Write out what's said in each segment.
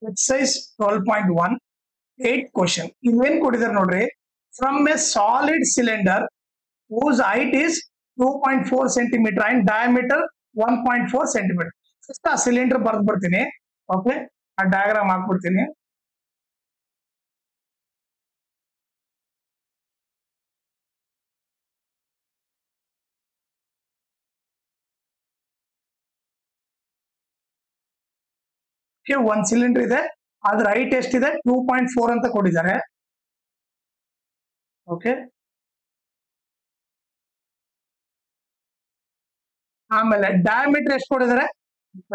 Exercise 12.1 8 question. ಇನ್ನೇನ್ ಕೊಟ್ಟಿದ್ದಾರೆ ನೋಡ್ರಿ. From a solid cylinder whose height is 2.4 centimeter and diameter 1.4 centimeter. First ಆ cylinder ಬರ್ದ್ ಬಿಡ್ತೀನಿ. ಓಕೆ, ಆ ಡಯಾಗ್ರಾಮ್ ಹಾಕ್ಬಿಡ್ತೀನಿ. ಒಂದ್ ಸಿಲಿಂಡರ್ ಇದೆ, ಅದ್ರ ಹೈಟ್ ಎಷ್ಟಿದೆ 2.4 ಅಂತ ಕೊಟ್ಟಿದ್ದಾರೆ. ಓಕೆ, ಆಮೇಲೆ ಡಯಾಮೀಟರ್ ಎಷ್ಟು ಕೊಟ್ಟಿದ್ದಾರೆ,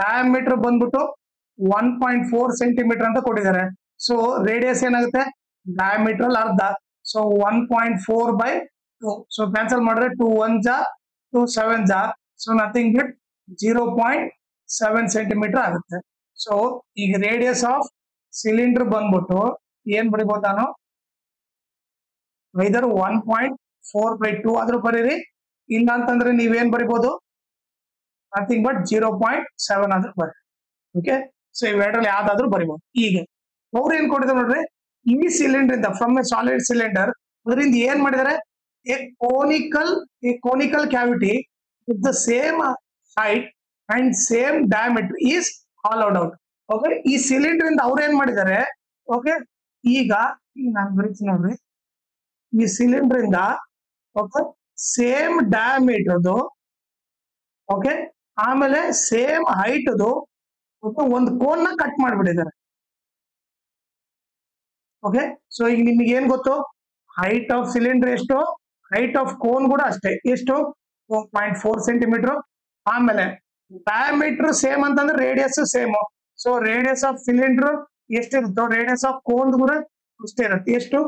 ಡಯಾಮೀಟರ್ ಬಂದ್ಬಿಟ್ಟು 1.4 ಸೆಂಟಿಮೀಟರ್ ಅಂತ ಕೊಟ್ಟಿದ್ದಾರೆ. ಸೊ ರೇಡಿಯಸ್ ಏನಾಗುತ್ತೆ, ಡಯಾಮೀಟರ್ ಅಲ್ಲಿ ಅರ್ಧ. ಸೊ 1.4/2. ಸೊ ಕ್ಯಾನ್ಸಲ್ ಮಾಡಿದ್ರೆ 2 1 ಜಾ 2 7 ಜಾ. ಸೊ ನಥಿಂಗ್ ಬಟ್ 0.7 ಸೆಂಟಿಮೀಟರ್ ಆಗುತ್ತೆ. ಸೊ ಈಗ ರೇಡಿಯಸ್ ಆಫ್ ಸಿಲಿಂಡರ್ ಬಂದ್ಬಿಟ್ಟು ಏನ್ ಬರಿಬಹುದು ನಾನು, ಐದರ್ 1.4/2 ಆದ್ರೂ ಬರೀರಿ, ಇಲ್ಲ ಅಂತಂದ್ರೆ ನೀವೇನ್ ಬರಿಬಹುದು, ನಥಿಂಗ್ ಬಟ್ 0.7 ಆದ್ರೂ ಬರೀ. ಓಕೆ, ಸೊ ಇವೆರಡರಲ್ಲಿ ಯಾವ್ದಾದ್ರು ಬರಿಬಹುದು. ಈಗ ಅವ್ರು ಏನ್ ಕೊಟ್ಟಿದ್ದಾರೆ ನೋಡ್ರಿ, ಈ ಸಿಲಿಂಡರ್ ಇಂದ ಫ್ರಮ್ ಎ ಸಾಲಿಡ್ ಸಿಲಿಂಡರ್, ಅದರಿಂದ ಏನ್ ಮಾಡಿದ್ದಾರೆ, A conical cavity with the same height and same diameter is ಹಾಲೋಡ್ out. Okay, ಈ ಸಿಲಿಂಡರ್ ಇಂದ ಅವ್ರು ಏನ್ ಮಾಡಿದ್ದಾರೆ, ಓಕೆ, ಈಗ ನಾನು ಬರೀತೀನಿ ನೋಡ್ರಿ, ಈ ಸಿಲಿಂಡರ್ ಇಂದ ಓಕೆ ಸೇಮ್ ಡಯಾಮೀಟರ್ದು, ಓಕೆ, ಆಮೇಲೆ ಸೇಮ್ ಹೈಟ್ ಒಂದು ಕೋನ್ ನ ಕಟ್ ಮಾಡಿಬಿಟ್ಟಿದ್ದಾರೆ. ಓಕೆ, ಸೊ ಈಗ ನಿಮಗೆ ಏನ್ ಗೊತ್ತು, ಹೈಟ್ ಆಫ್ ಸಿಲಿಂಡರ್ ಎಷ್ಟು, ಹೈಟ್ ಆಫ್ ಕೋನ್ ಕೂಡ ಅಷ್ಟೇ, ಎಷ್ಟು 2.4 ಸೆಂಟಿಮೀಟರ್. ಆಮೇಲೆ ಡಯಾಮೀಟರ್ ಸೇಮ್ ಅಂತಂದ್ರೆ radius same. So radius of cylinder ಎಷ್ಟಿರುತ್ತೋ ರೇಡಿಯಸ್ ಆಫ್ ಕೋನ್ ಕೂಡ ಅಷ್ಟೇ ಇರುತ್ತೆ, ಎಷ್ಟು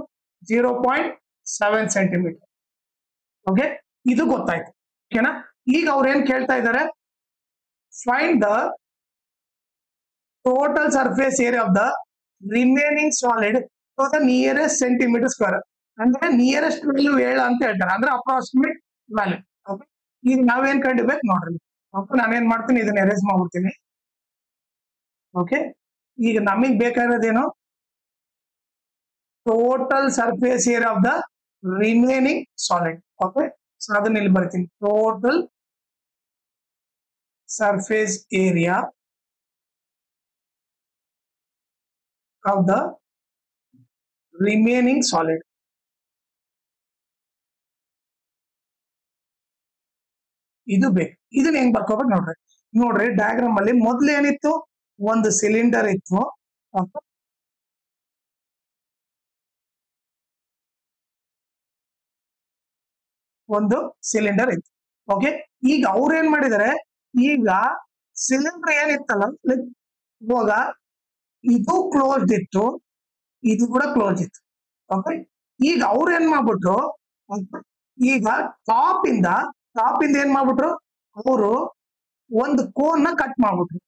0.7 ಸೆಂಟಿಮೀಟರ್. ಓಕೆ, ಇದು ಗೊತ್ತಾಯ್ತು. ಓಕೆನಾ, ಈಗ ಅವ್ರು ಏನ್ ಕೇಳ್ತಾ ಇದ್ದಾರೆ, find the total surface area of the remaining solid to the nearest centimetre square. ಅಂದ್ರೆ ನಿಯರೆಸ್ಟ್ ವ್ಯಾಲ್ಯೂ 7 ಅಂತ ಹೇಳ್ತಾರೆ, ಅಂದ್ರೆ ಅಪ್ರಾಕ್ಸಿಮೇಟ್ ವ್ಯಾಲ್ಯೂ. ಓಕೆ, ಈಗ ನಾವೇನ್ ಕಂಡಿಬೇಕು ನೋಡ್ರಿ. ಓಕೆ, ನಾನೇನ್ ಮಾಡ್ತೀನಿ, ಇದನ್ನ ಎರೇಸ್ ಮಾಡ್ಬಿಡ್ತೀನಿ. ಓಕೆ, ಈಗ ನಮಗ್ ಬೇಕಾಗಿರೋದೇನು, total surface area of the remaining solid. Okay, so ಅದನ್ನ ಇಲ್ಲಿ ಬರ್ತೀನಿ, total surface area of the remaining solid. ಇದು ಬೇಕು. ಇದನ್ನ ಹೆಂಗ್ ಬರ್ಕೋಬೇಕು ನೋಡ್ರಿ. ನೋಡ್ರಿ ಡಯಾಗ್ರಾಮ್ ಅಲ್ಲಿ ಮೊದ್ಲು ಏನಿತ್ತು, ಒಂದು ಸಿಲಿಂಡರ್ ಇತ್ತು. ಒಂದು ಸಿಲಿಂಡರ್ ಇತ್ತು. ಓಕೆ, ಈಗ ಅವ್ರು ಏನ್ ಮಾಡಿದ್ದಾರೆ, ಈಗ ಸಿಲಿಂಡರ್ ಏನಿತ್ತಲ್ಲ ಇವಾಗ ಇದು ಕ್ಲೋಸ್ಡ್ ಇತ್ತು, ಇದು ಕೂಡ ಕ್ಲೋಸ್ ಇತ್ತು. ಓಕೆ, ಈಗ ಅವ್ರು ಏನ್ ಮಾಡ್ಬಿಟ್ರು, ಈಗ ಟಾಪ್ ಇಂದ ಏನ್ ಮಾಡ್ಬಿಟ್ರು, ಅವರು ಒಂದು ಕೋನ್ ನ ಕಟ್ ಮಾಡ್ಬಿಟ್ರು.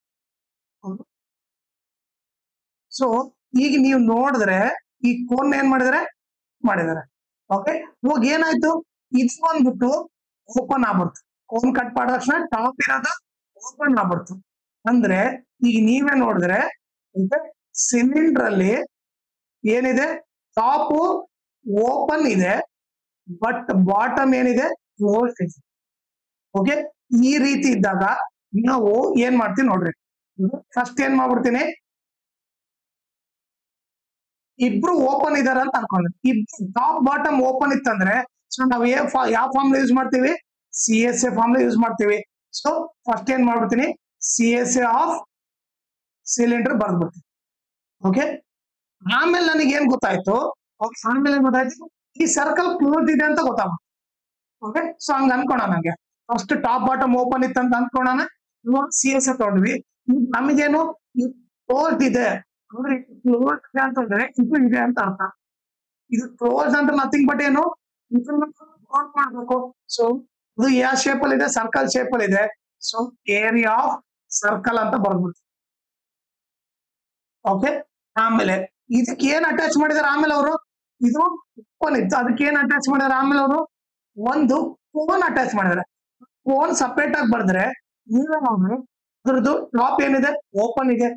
ಸೊ ಈಗ ನೀವು ನೋಡಿದ್ರೆ ಈ ಕೋನ್ ಏನ್ ಮಾಡಿದಾರೆ. ಓಕೆ, ಇವಾಗ ಏನಾಯ್ತು, ಇದು ಬಂದ್ಬಿಟ್ಟು ಓಪನ್ ಆಗ್ಬಿಡ್ತು. ಕೋನ್ ಕಟ್ ಮಾಡಿದ ತಕ್ಷಣ ಟಾಪ್ ಇರೋದು ಓಪನ್ ಆಗ್ಬಿಡ್ತು. ಅಂದ್ರೆ ಈಗ ನೀವೇ ನೋಡಿದ್ರೆ ಸಿಲಿಂಡರ್ ಅಲ್ಲಿ ಏನಿದೆ, ಟಾಪ್ ಓಪನ್ ಇದೆ, ಬಟ್ ಬಾಟಮ್ ಏನಿದೆ ಕ್ಲೋಸ್ ಇದೆ. ಓಕೆ, ಈ ರೀತಿ ಇದ್ದಾಗ ನಾವು ಏನ್ ಮಾಡ್ತೀವಿ ನೋಡ್ರಿ, ಫಸ್ಟ್ ಏನ್ ಮಾಡ್ಬಿಡ್ತೀನಿ, ಇಬ್ರು ಓಪನ್ ಇದಾರೆ ಅಂತ ಅನ್ಕೊಂಡ್ರೆ, ಟಾಪ್ ಬಾಟಮ್ ಓಪನ್ ಇತ್ತಂದ್ರೆ ಸೊ ನಾವು ಯಾವ ಫಾರ್ಮ್ ಯೂಸ್ ಮಾಡ್ತೀವಿ, CSA ಫಾರ್ಮ್ ಯೂಸ್ ಮಾಡ್ತೀವಿ. ಸೊ ಫಸ್ಟ್ ಏನ್ ಮಾಡ್ಬಿಡ್ತೀನಿ, CSA ಆಫ್ ಸಿಲಿಂಡರ್ ಬರ್ದ್ಬಿಡ್ತೀನಿ. ಓಕೆ, ಆಮೇಲೆ ನನಗೆ ಏನ್ ಗೊತ್ತಾಯ್ತು, ಆಮೇಲೆ ಗೊತ್ತಾಯ್ತು ಈ ಸರ್ಕಲ್ ಕ್ಲೋಸ್ ಇದೆ ಅಂತ ಗೊತ್ತಾಗ್ಬಿಟ್ಟು. ಓಕೆ, ಸೊ ಹಂಗ ಅನ್ಕೋಣ, ನಂಗೆ ಫಸ್ಟ್ ಟಾಪ್ ಬಾಟಮ್ ಓಪನ್ ಇತ್ತಂತ ಅನ್ಕೋಣ, ಇವಾಗ CSA ತಗೊಂಡ್ವಿ. ನಮಗೇನು ಕ್ಲೋಸ್ ಇದೆ ಅಂದ್ರೆ, ಕ್ಲೋಸ್ ಇದೆ ಅಂತಂದ್ರೆ ಇದು ಇದೆ ಅಂತ ಅರ್ಥ. ಇದು ಕ್ಲೋಸ್ ಅಂದ್ರೆ ನಥಿಂಗ್ ಬಟ್ ಏನು, ಕೌಂಟ್ ಮಾಡ್ಬೇಕು. ಸೊ ಇದು ಯಾವ ಶೇಪ್ ಅಲ್ಲಿ ಇದೆ, ಸರ್ಕಲ್ ಶೇಪ್ ಅಲ್ಲಿ ಇದೆ. ಸೊ ಏರಿಯಾ ಆಫ್ ಸರ್ಕಲ್ ಅಂತ ಬರ್ಬಿಡ್ತು. ಓಕೆ, ಆಮೇಲೆ ಇದಕ್ಕೆ ಏನ್ ಅಟ್ಯಾಚ್ ಮಾಡಿದಾರೆ, ಆಮೇಲೆ ಅವರು ಇದು ಓಪನ್ ಇತ್ತು, ಅದಕ್ಕೆ ಏನ್ ಅಟ್ಯಾಚ್ ಮಾಡಿದಾರೆ, ಆಮೇಲೆ ಅವರು ಒಂದು ಕೋನ್ ಅಟ್ಯಾಚ್ ಮಾಡಿದಾರೆ. ಕೋನ್ ಸಪರೇಟ್ ಆಗಿ ಬರ್ದ್ರೆ ನೀವೇ ನೋಡ್ರಿ, ಅದ್ರದ್ದು ಟಾಪ್ ಏನಿದೆ ಓಪನ್ ಇದೆ,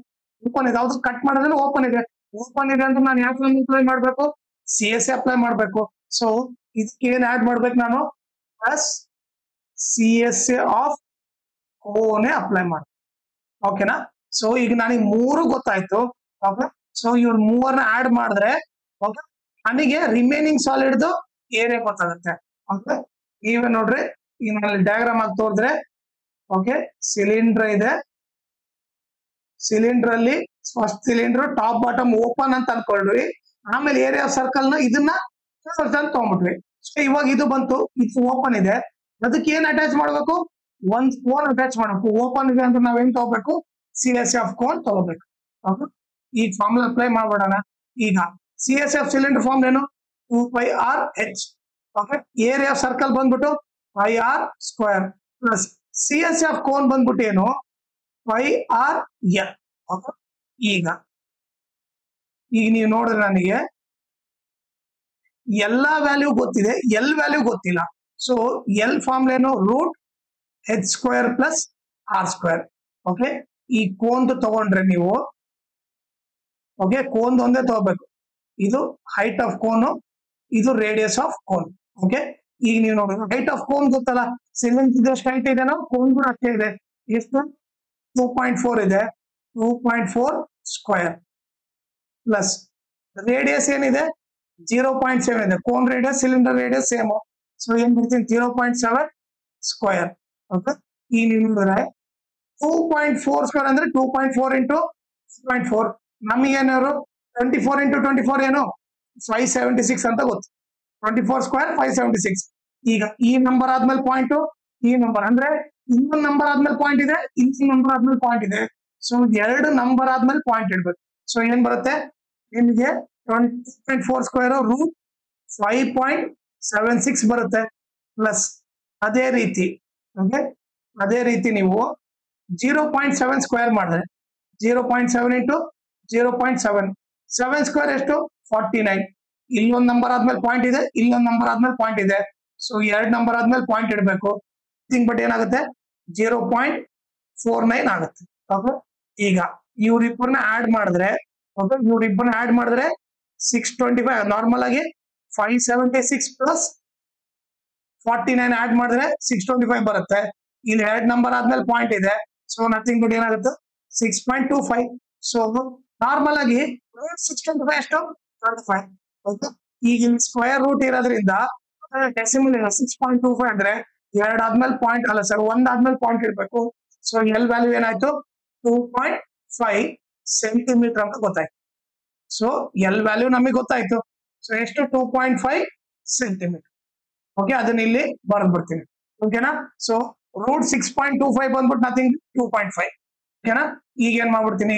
ಓಪನ್ ಇದೆ, ಯಾವ್ದು ಕಟ್ ಮಾಡಿದ್ರೆ ಓಪನ್ ಇದೆ. ಓಪನ್ ಇದೆ ಅಂದ್ರೆ ನಾನು ಯಾವ ಫಾರ್ಮ್ ಅಪ್ಲೈ ಮಾಡ್ಬೇಕು? CSA ಅಪ್ಲೈ ಮಾಡ್ಬೇಕು. ಸೊ ಇದಕ್ಕೆ ಏನ್ ಆಡ್ ಮಾಡ್ಬೇಕು ನಾನು? ಪ್ಲಸ್ CSA ಆಫ್ ಕೋನೆ ಅಪ್ಲೈ ಮಾಡ. ಓಕೆನಾ? ಸೊ ಈಗ ನನಗೆ ಮೂರು ಗೊತ್ತಾಯ್ತು. ಓಕೆ, ಸೊ ಇವ್ರ ಮೂವರ್ನ ಆಡ್ ಮಾಡಿದ್ರೆ ಓಕೆ ನನಗೆ ರಿಮೈನಿಂಗ್ ಸಾಲಿಡ್ ಏರಿಯಾ ಗೊತ್ತಾಗುತ್ತೆ. ಓಕೆ, ನೀವೇ ನೋಡ್ರಿ, ಈಗ ನಾನು ಡಯಾಗ್ರಾಮ್ ಆಗಿ ತೋರಿದ್ರೆ ಓಕೆ, ಸಿಲಿಂಡರ್ ಇದೆ. ಸಿಲಿಂಡರ್ ಅಲ್ಲಿ first cylinder top bottom open ಅಂತ ಅನ್ಕೊಳ್ರಿ. ಆಮೇಲೆ ಏರಿಯಾ ಸರ್ಕಲ್ ನ ಇದನ್ನ ತಗೊಂಡ್ಬಿಟ್ವಿ. ಸೊ ಇವಾಗ ಇದು ಬಂತು, ಇದು ಓಪನ್ ಇದೆ. ಅದಕ್ಕೆ ಏನ್ ಅಟ್ಯಾಚ್ ಮಾಡ್ಬೇಕು? ಒಂದ್ ಕೋನ್ ಅಟ್ಯಾಚ್ ಮಾಡ್ಬೇಕು. ಓಪನ್ ಇದೆ ಅಂದ್ರೆ ನಾವೇನ್ ತಗೋಬೇಕು? CSA ಆಫ್ ಕೋನ್ ತಗೋಬೇಕು. ಓಕೆ, ಈ ಫಾರ್ಮುಲಾ ಅಪ್ಲೈ ಮಾಡ್ಬಿಡೋಣ. ಈಗ CSA ಆಫ್ ಸಿಲಿಂಡರ್ ಫಾರ್ಮ್ ಏನು? 2πRH. ಓಕೆ, ಏರಿಯಾ ಸರ್ಕಲ್ ಬಂದ್ಬಿಟ್ಟು πr square plus CSA of cone ಬಂದ್ಬಿಟ್ಟು ಏನು? πrl. ಓಕೆ, ಈಗ ನೀವು ನೋಡಿದ್ರೆ ನನಗೆ ಎಲ್ಲಾ ವ್ಯಾಲ್ಯೂ ಗೊತ್ತಿದೆ, ಎಲ್ ವ್ಯಾಲ್ಯೂ ಗೊತ್ತಿಲ್ಲ. ಸೊ ಎಲ್ ಫಾರ್ಮುಲಾ ಏನು? Root H square plus R square. Okay, ಈ ಕೋನ್ದು ತಗೊಂಡ್ರೆ ನೀವು ಓಕೆ, ಕೋನ್ದು ಒಂದೇ ತಗೋಬೇಕು. ಇದು ಹೈಟ್ ಆಫ್ ಕೋನು, ಇದು ರೇಡಿಯಸ್ ಆಫ್ ಕೋನ್. ಓಕೆ, ಈಗ ನೀವು ನೋಡಿದ್ರೆ ಹೈಟ್ ಆಫ್ ಕೋನ್ ಗೊತ್ತಲ್ಲ, ಸಿಲಿಂಡರ್ ಎಷ್ಟು ಹೈಟ್ ಇದೆನೋ ಕೋನ್ ಕೂಡ ಅಷ್ಟೇ ಇದೆ. ಎಷ್ಟು? 2.4 ಇದೆ. 2.4 ಸ್ಕ್ವೇರ್ ಪ್ಲಸ್ ರೇಡಿಯಸ್ ಏನಿದೆ? 0.7 ಇದೆ. Cone radius cylinder radius same. So ಏನ್ ಬರ್ತೀನಿ? 0.7 ಸ್ಕ್ವೇರ್. ಓಕೆ, ಈಗ ನೀವು ನೋಡಿದ್ರೆ 2.4 ಸ್ಕ್ವೇರ್ ಅಂದ್ರೆ 2.4 ಇಂಟು 2.4. ನಮಗೇನಾದ್ರು 24 ಇಂಟು 24 ಏನು? 576 ಅಂತ ಗೊತ್ತು. 24 ಸ್ಕ್ವೇರ್ 576. ಈಗ ಈ ನಂಬರ್ ಆದ್ಮೇಲೆ ಪಾಯಿಂಟ್, ಈ ನಂಬರ್ ಅಂದ್ರೆ ಇನ್ನೊಂದು ನಂಬರ್ ಆದ್ಮೇಲೆ ಪಾಯಿಂಟ್ ಇದೆ, ಇನ್ನೊಂದು ನಂಬರ್ ಆದ್ಮೇಲೆ ಪಾಯಿಂಟ್ ಇದೆ. ಸೊ ಎರಡು ನಂಬರ್ ಆದ್ಮೇಲೆ ಪಾಯಿಂಟ್ ಇಡ್ಬೇಕು. ಸೊ ಏನ್ ಬರುತ್ತೆ ನಿಮಗೆ? 20.4 ಸ್ಕ್ವೇರ್ ರೂಟ್ 5.76 ಬರುತ್ತೆ. ಪ್ಲಸ್ ಅದೇ ರೀತಿ ಓಕೆ, ಅದೇ ರೀತಿ ನೀವು 0.7 ಸ್ಕ್ವೇರ್ ಮಾಡಿದ್ರೆ 0.7 ಇಂಟು 0.7, 7 ಸ್ಕ್ವೇರ್ ಎಷ್ಟು? 49. ಇಲ್ಲೊಂದು ನಂಬರ್ ಆದ್ಮೇಲೆ ಪಾಯಿಂಟ್ ಇದೆ, ಇಲ್ಲೊಂದು ನಂಬರ್ ಆದ್ಮೇಲೆ ಪಾಯಿಂಟ್ ಇದೆ. ಸೊ ಎರಡು ನಂಬರ್ ಆದ್ಮೇಲೆ ಪಾಯಿಂಟ್ ಇಡಬೇಕು. ಬಟ್ ಏನಾಗುತ್ತೆ? 0.49 ಆಗುತ್ತೆ. ಓಕೆ, ಈಗ ಇವ್ರಿಬ್ಬರನ್ನ ಆಡ್ ಮಾಡಿದ್ರೆ ಓಕೆ, ಇವ್ರಿಬ್ಬರನ್ನ ಆಡ್ ಮಾಡಿದ್ರೆ 625. ನಾರ್ಮಲ್ ಆಗಿ 576 ಪ್ಲಸ್ 49 ಆಡ್ ಮಾಡಿದ್ರೆ 625 ಬರುತ್ತೆ. ಇಲ್ಲಿ ಎರಡು ನಂಬರ್ ಆದ್ಮೇಲೆ ಪಾಯಿಂಟ್ ಇದೆ. ಸೊ ನಥಿಂಗ್ ಬಟ್ ಏನಾಗುತ್ತೆ? 6.25. ಸೊ ನಾರ್ಮಲ್ ಆಗಿ 625 ಎಷ್ಟು? 25. ಓಕೆ, ಈಗ ಸ್ಕ್ವೇರ್ ರೂಟ್ ಇರೋದ್ರಿಂದ ಡೆಸಿಮಲ್ 6.25 ಅಂದ್ರೆ ಎರಡು ಆದ್ಮೇಲೆ ಪಾಯಿಂಟ್ ಅಲ್ಲ ಸರ್, ಒಂದ್ ಆದ್ಮೇಲೆ ಪಾಯಿಂಟ್ ಇಡ್ಬೇಕು. ಸೊ ಎಲ್ ವ್ಯಾಲ್ಯೂ ಏನಾಯ್ತು? 2.5 ಸೆಂಟಿಮೀಟರ್ ಅಂತ ಗೊತ್ತಾಯ್ತು. ಸೊ ಎಲ್ ವ್ಯಾಲ್ಯೂ ನಮಗೆ ಗೊತ್ತಾಯ್ತು. ಸೊ ಎಷ್ಟು? 2.5 ಸೆಂಟಿಮೀಟರ್. ಓಕೆ, ಅದನ್ನ ಇಲ್ಲಿ ಬರ್ದ್ಬಿಡ್ತೀನಿ. ಓಕೆನಾ? ಸೊ ರೂಟ್ 6.25 ಬಂದ್ಬಿಟ್ಟು ನಥಿಂಗ್ 2.5. ಓಕೆನಾ? ಈಗ ಏನ್ ಮಾಡ್ಬಿಡ್ತೀನಿ?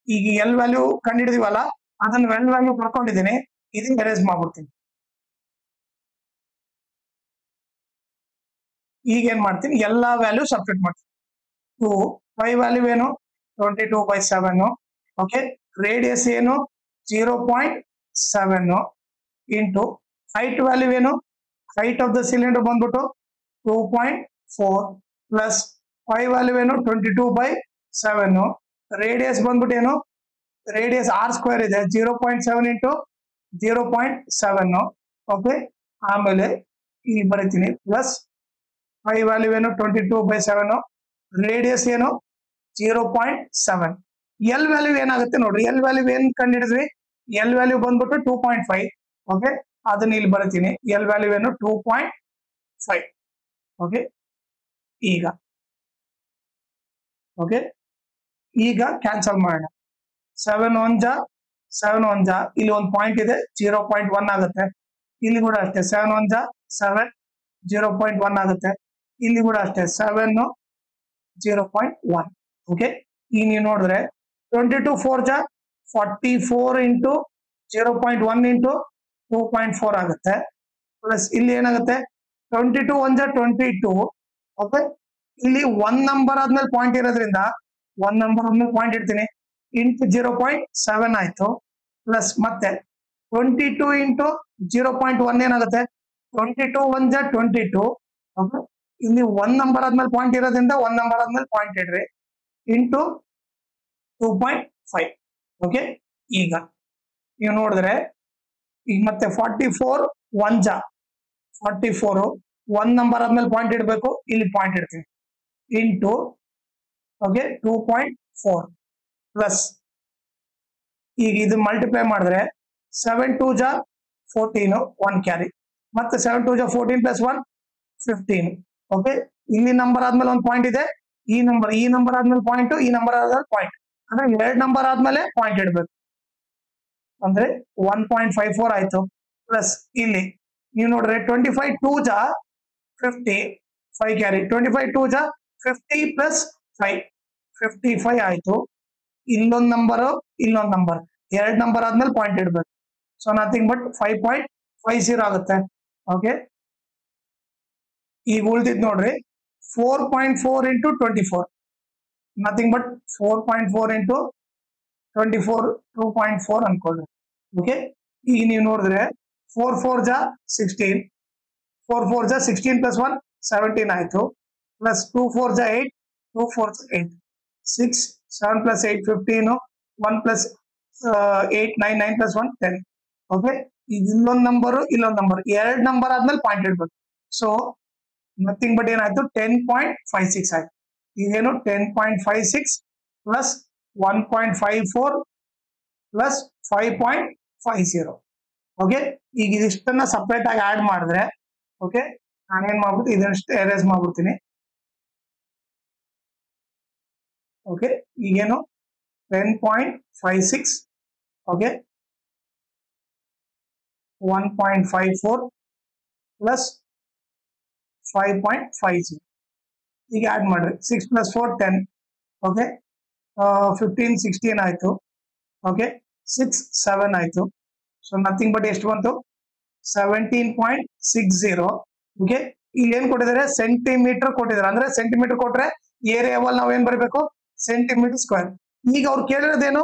ಈಗ ಎಲ್ ವ್ಯಾಲ್ಯೂ ಕಂಡಿಡಿದೀವಲ್ಲ, ಅದನ್ನ ಎಲ್ ವ್ಯಾಲ್ಯೂ ಬರ್ಕೊಂಡಿದ್ದೀನಿ. ಇದನ್ನ ಎರೇಸ್ ಮಾಡ್ಬಿಡ್ತೀನಿ. ಈಗ ಏನ್ ಮಾಡ್ತೀನಿ? ಎಲ್ಲಾ ವ್ಯಾಲ್ಯೂ ಸಬ್ಸ್ಟಿಟ್ಯೂಟ್ ಮಾಡ್ತೀನಿ. 2 ವ್ಯಾಲ್ಯೂ ಏನು? 22/7. ಓಕೆ, ರೇಡಿಯಸ್ ಏನು? 0.7 ಇಂಟು ಹೈಟ್ ವ್ಯಾಲ್ಯೂ ಏನು? ಹೈಟ್ ಆಫ್ ದ ಸಿಲಿಂಡರ್ ಬಂದ್ಬಿಟ್ಟು 2.4 ಪ್ಲಸ್ 5 ವ್ಯಾಲ್ಯೂ ಏನು? 22/7. ರೇಡಿಯಸ್ ಬಂದ್ಬಿಟ್ಟು ಏನು? ರೇಡಿಯಸ್ R ಸ್ಕ್ವೇರ್ ಇದೆ. 0.7 ಇಂಟು 0.7. ಓಕೆ, ಆಮೇಲೆ ಇಲ್ಲಿ ಬರೀತೀನಿ ಪ್ಲಸ್ 5 ವ್ಯಾಲ್ಯೂ ಏನು? 22/7. ರೇಡಿಯಸ್ ಏನು? 0.7. ಎಲ್ ವ್ಯಾಲ್ಯೂ ಏನಾಗುತ್ತೆ ನೋಡ್ರಿ? ಎಲ್ ವ್ಯಾಲ್ಯೂ ಏನ್ ಕಂಡಿಡಿದ್ವಿ? ಎಲ್ ವ್ಯಾಲ್ಯೂ ಬಂದ್ಬಿಟ್ಟು 2.5. ಓಕೆ, ಅದನ್ನ ಇಲ್ಲಿ ಬರೀತೀನಿ. ಎಲ್ ವ್ಯಾಲ್ಯೂ ಏನು? 2.5. ಓಕೆ, ಈಗ ಓಕೆ, ಈಗ ಕ್ಯಾನ್ಸಲ್ ಮಾಡೋಣ. 7 1 ಜಾ ಇಲ್ಲಿ ಒಂದು ಪಾಯಿಂಟ್ ಇದೆ, 0.1 ಆಗುತ್ತೆ. ಇಲ್ಲಿ ಕೂಡ ಅಷ್ಟೇ 7 1 ಜಾ 7, 0.1 ಆಗುತ್ತೆ. ಇಲ್ಲಿ ಕೂಡ ಅಷ್ಟೇ 7 0.1. ಓಕೆ, ಈಗ ನೀವು ನೋಡಿದ್ರೆ 22 4 ಜಾ 44 ಇಂಟು 0.1 ಇಂಟು 2.4 ಆಗುತ್ತೆ. ಪ್ಲಸ್ ಇಲ್ಲಿ ಏನಾಗುತ್ತೆ? 22 1 ಜಾ 22. ಓಕೆ, ಇಲ್ಲಿ ಒನ್ ನಂಬರ್ ಆದ್ಮೇಲೆ ಪಾಯಿಂಟ್ ಇರೋದ್ರಿಂದ ಒನ್ ನಂಬರ್ ಆದ್ಮೇಲೆ ಪಾಯಿಂಟ್ ಇಡ್ತೀನಿ. ಇಂಟು 0.7 ಆಯ್ತು. ಪ್ಲಸ್ ಮತ್ತೆ 22 ಇಂಟು 0.1 ಏನಾಗುತ್ತೆ? 22 1 ಜಾ 22. ಓಕೆ, ಇಲ್ಲಿ ಒನ್ ನಂಬರ್ ಆದ್ಮೇಲೆ ಪಾಯಿಂಟ್ ಇರೋದ್ರಿಂದ ಒನ್ ನಂಬರ್ ಆದ್ಮೇಲೆ ಪಾಯಿಂಟ್ ಇಡ್ರಿ. ಇಂಟು 5. ಓಕೆ, ಈಗ ನೀವು ನೋಡಿದ್ರೆ ಈಗ ಮತ್ತೆ 44 1 ಜಾ 44 1 ನಂಬರ್ ಆದ್ಮೇಲೆ ಪಾಯಿಂಟ್ ಇಡಬೇಕು, ಇಲ್ಲಿ ಪಾಯಿಂಟ್ ಇಡ್ತೀನಿ ಇಂಟು ಓಕೆ 2.4 ಪ್ಲಸ್ ಈಗ ಇದು ಮಲ್ಟಿಪ್ಲೈ ಮಾಡಿದ್ರೆ 7 2 ಜಾ 14 1 ಕ್ಯಾರಿ ಮತ್ತೆ 7 2 ಜಾ 14 ಪ್ಲಸ್ 1 15. ಓಕೆ, ಇಲ್ಲಿ ನಂಬರ್ ಆದ್ಮೇಲೆ ಒಂದು ಪಾಯಿಂಟ್ ಇದೆ, ಈ ನಂಬರ್ ಆದ್ಮೇಲೆ ಪಾಯಿಂಟ್, ಈ ನಂಬರ್ ಆದ್ಮೇಲೆ ಪಾಯಿಂಟ್, ಅಂದ್ರೆ 2 ನಂಬರ್ ಆದ್ಮೇಲೆ ಪಾಯಿಂಟ್ ಇಡಬೇಕು ಅಂದ್ರೆ 1.54 ಆಯ್ತು. ಪ್ಲಸ್ ಇಲ್ಲಿ ನೀವು ನೋಡ್ರೆ 25 2 ಜಾ 50 5 ಕ್ಯಾರಿ 25 2 ಜಾ 50 ಪ್ಲಸ್ 5 55 ಆಯ್ತು. ಇಲ್ಲೊಂದು ನಂಬರ್ 2 ನಂಬರ್ ಆದ್ಮೇಲೆ ಪಾಯಿಂಟ್ ಇಡಬೇಕು. ಸೊ ನಥಿಂಗ್ ಬಟ್ 5.50 ಆಗುತ್ತೆ. ಓಕೆ, ಈಗ ಉಳಿದಿದ್ ನೋಡ್ರಿ 4.4 ಇಂಟು 24 ನಥಿಂಗ್ ಬಟ್ 4.4 ಇಂಟು 24 2.4 ಅನ್ಕೊಳ್ರಿ. ಓಕೆ, ಈಗ ನೀವು ನೋಡಿದ್ರೆ 4 4 ಜಾ 16 4 4 ಜಾ 16 ಪ್ಲಸ್ 1 17 ಆಯ್ತು. ಪ್ಲಸ್ 2 4 ಜಾ 8 2 4 ಜಾ 8 6 7 ಪ್ಲಸ್ 8 15 1 ಪ್ಲಸ್ 8 9 9 ಪ್ಲಸ್ 1 10. ಓಕೆ, ಇಲ್ಲೊಂದು ನಂಬರ್ 2 ನಂಬರ್ ಆದ್ಮೇಲೆ ಪಾಯಿಂಟ್ ಇಡ್ಬೇಕು. ಸೊ ನಥಿಂಗ್ ಬಟ್ ಏನಾಯ್ತು 10.56 ಆಯ್ತು. ಈಗೇನು 10.56 ಪ್ಲಸ್ 1.54 ಪ್ಲಸ್ 5.50. ಓಕೆ, ಈಗ ಇದಿಷ್ಟನ್ನ ಸಪ್ರೇಟ್ ಆಗಿ ಆಡ್ ಮಾಡಿದ್ರೆ ಓಕೆ ನಾನೇನ್ ಮಾಡ್ಬಿಟ್ಟು ಇದಷ್ಟು ಎರೇಸ್ ಮಾಡ್ಬಿಡ್ತೀನಿ. ಓಕೆ, ಈಗೇನು 10.56 ಓಕೆ 1.54 ಪ್ಲಸ್ 5.50 ಈಗ ಆಡ್ ಮಾಡ್ರಿ 6 ಪ್ಲಸ್ 4 10 ಓಕೆ 15 16 ಆಯ್ತು. ಓಕೆ 6 7 ಆಯ್ತು. ಸೊ ನಥಿಂಗ್ ಬಟ್ ಎಷ್ಟು ಬಂತು 17.60. ಓಕೆ, ಇಲ್ಲಿ ಏನ್ ಕೊಟ್ಟಿದ್ದಾರೆ ಸೆಂಟಿಮೀಟರ್ ಕೊಟ್ಟಿದ್ದಾರೆ, ಅಂದ್ರೆ ಸೆಂಟಿಮೀಟರ್ ಕೊಟ್ರೆ ಏರಿಯಾವಲ್ಲಿ ನಾವ್ ಏನ್ ಬರಬೇಕು ಸೆಂಟಿಮೀಟರ್ ಸ್ಕ್ವೇರ್. ಈಗ ಅವ್ರು ಕೇಳಿರೋದೇನು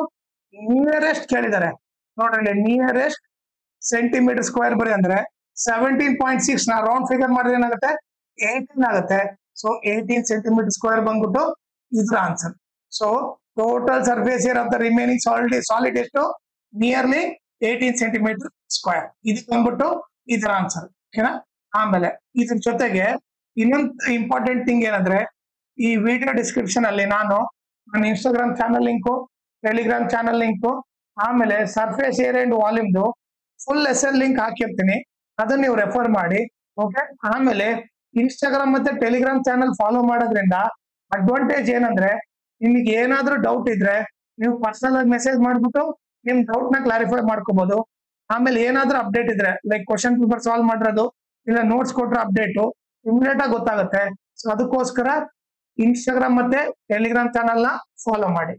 ನಿಯರೆಸ್ಟ್ ಕೇಳಿದ್ದಾರೆ ನೋಡ್ರಿ, ನಿಯರೆಸ್ಟ್ ಸೆಂಟಿಮೀಟರ್ ಸ್ಕ್ವೇರ್ ಬರೀ ಅಂದ್ರೆ 17.6 ನಾ ರೌಂಡ್ ಫಿಗರ್ ಮಾಡಿದ್ರೆ ಏನಾಗುತ್ತೆ 18 ಆಗುತ್ತೆ. ಸೊ 18 ಸೆಂಟಿಮೀಟರ್ ಸ್ಕ್ವೇರ್ ಬಂದ್ಬಿಟ್ಟು ಇದ್ರ answer. So total surface area of the remaining solid ಎಷ್ಟು ನಿಯರ್ಲಿ 18 ಸೆಂಟಿಮೀಟರ್ ಸ್ಕ್ವೇರ್. ಇದು ಬಂದ್ಬಿಟ್ಟು ಇದ್ರ ಆನ್ಸರ್. ಓಕೆನಾ, ಆಮೇಲೆ ಇದ್ರ ಜೊತೆಗೆ ಇನ್ನೊಂದು ಇಂಪಾರ್ಟೆಂಟ್ ಥಿಂಗ್ ಏನಂದ್ರೆ ಈ ವಿಡಿಯೋ ಡಿಸ್ಕ್ರಿಪ್ಷನ್ ಅಲ್ಲಿ ನಾನು ನನ್ನ Instagram channel link, Telegram channel link, ಆಮೇಲೆ ಸರ್ಫೇಸ್ ಏರಿಯಾ ಅಂಡ್ ವಾಲ್ಯೂಮ್ದು ಫುಲ್ ಎಸ್ಎಲ್ ಲಿಂಕ್ ಹಾಕಿರ್ತೀನಿ, ಅದನ್ನ ನೀವು ರೆಫರ್ ಮಾಡಿ. ಓಕೆ, ಆಮೇಲೆ ಇನ್ಸ್ಟಾಗ್ರಾಮ್ ಮತ್ತೆ ಟೆಲಿಗ್ರಾಮ್ ಚಾನಲ್ ಫಾಲೋ ಮಾಡೋದ್ರಿಂದ ಅಡ್ವಾಂಟೇಜ್ ಏನಂದ್ರೆ ನಿಮಗೆ ಏನಾದ್ರೂ ಡೌಟ್ ಇದ್ರೆ ನೀವು ಪರ್ಸನಲ್ ಆಗಿ ಮೆಸೇಜ್ ಮಾಡ್ಬಿಟ್ಟು ನಿಮ್ ಡೌಟ್ ನ ಕ್ಲಾರಿಫೈ ಮಾಡ್ಕೋಬಹುದು. ಆಮೇಲೆ ಏನಾದ್ರೂ ಅಪ್ಡೇಟ್ ಇದ್ರೆ ಲೈಕ್ ಕ್ವಶನ್ ಪೇಪರ್ ಸಾಲ್ವ್ ಮಾಡಿರೋದು ಇಲ್ಲ ನೋಟ್ಸ್ ಕೊಟ್ರೆ ಅಪ್ಡೇಟು ಇಮಿಡಿಯೇಟ್ ಆಗಿ ಗೊತ್ತಾಗುತ್ತೆ. ಸೊ ಅದಕ್ಕೋಸ್ಕರ ಇನ್ಸ್ಟಾಗ್ರಾಮ್ ಮತ್ತೆ ಟೆಲಿಗ್ರಾಮ್ ಚಾನಲ್ ನ ಫಾಲೋ ಮಾಡಿ.